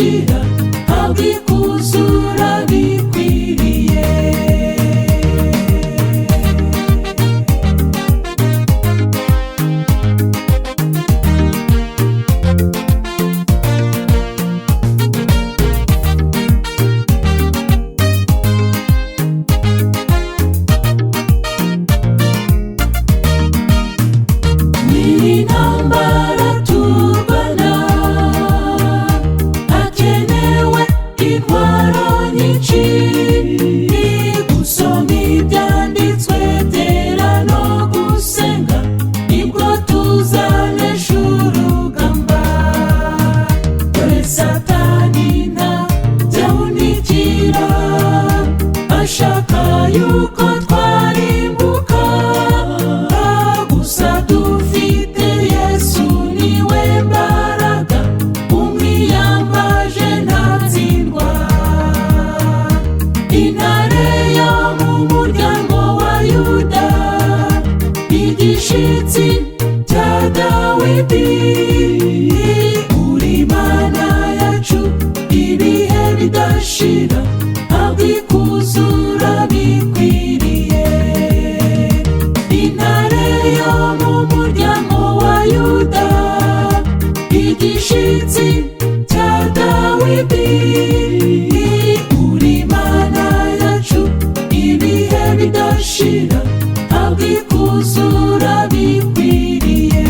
bidashira, habwa ikuzura bikwiriye. N'intambara turwana, hakenewe intwaro nyinshi, gusoma ibyanditswe byera no gusenga, nibwo tuzanesha urugamba. Dore Satani ntajyahunikira, ashaka yuko twarimbuka, gusa dufite Yesu niwe mbaraga, umwiyambaje ntatsindwa. Intare yo mu muryango wa Yuda, igishitsi cya Dawidi, uri Imana yacu ibihe bidashira, habwa ikuzura bikwiriye. Intare yo mu muryango wa Yuda, igishitsi cya Dawidi, uri Imana yacu ibihe bidashira, habwa ikuzura bikwiriye.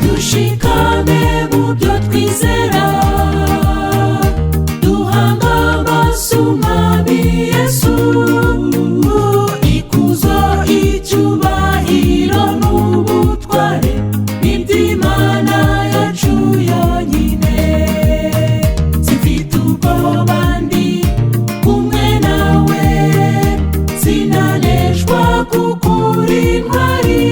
Dushikame mu byo twizera, duhanga amaso Umwami Yesu, ikuzo icyubahiro n'ubutware n'iby'Imana yacu yonyine. Simfite ubwoba ndi kumwe nawe, sinaneshwa kuko uri intwari,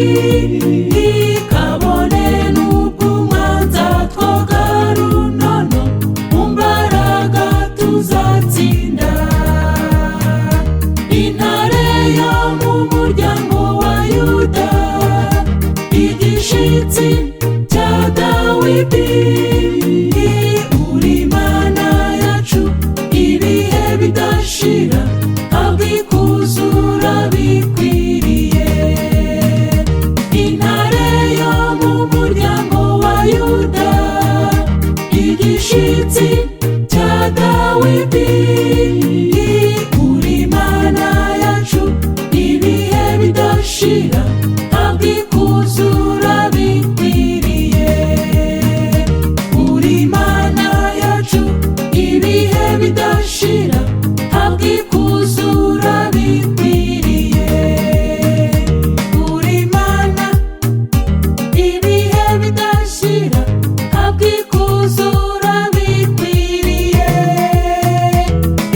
kabone n'ubwo umwanzi atwoga runono, mu mbaraga tuzatsinda. Intare yo mu muryango wa Yuda, igishitsi cya Dawidi, uri Imana yacu ibihe bidashira, habwa ikuzura bikwiriye. Intare yo mu muryango wa Yuda, igishitsi cya Dawidi, uri Imana yacu ibihe bidashira, habwa ikuzura bikwiriye. Uri Imana yacu ibihe bidashira, habwa ikuzura bikwiriye. Uri Imana ibihe bidashira, habwa ikuzura bikwiriye.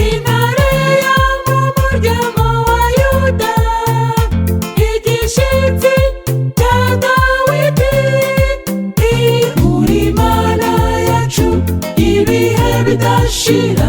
Intare yo mu muryango wa Yuda, igishitsi cya Dawidi, uri Imana yacu ibihe bidashira,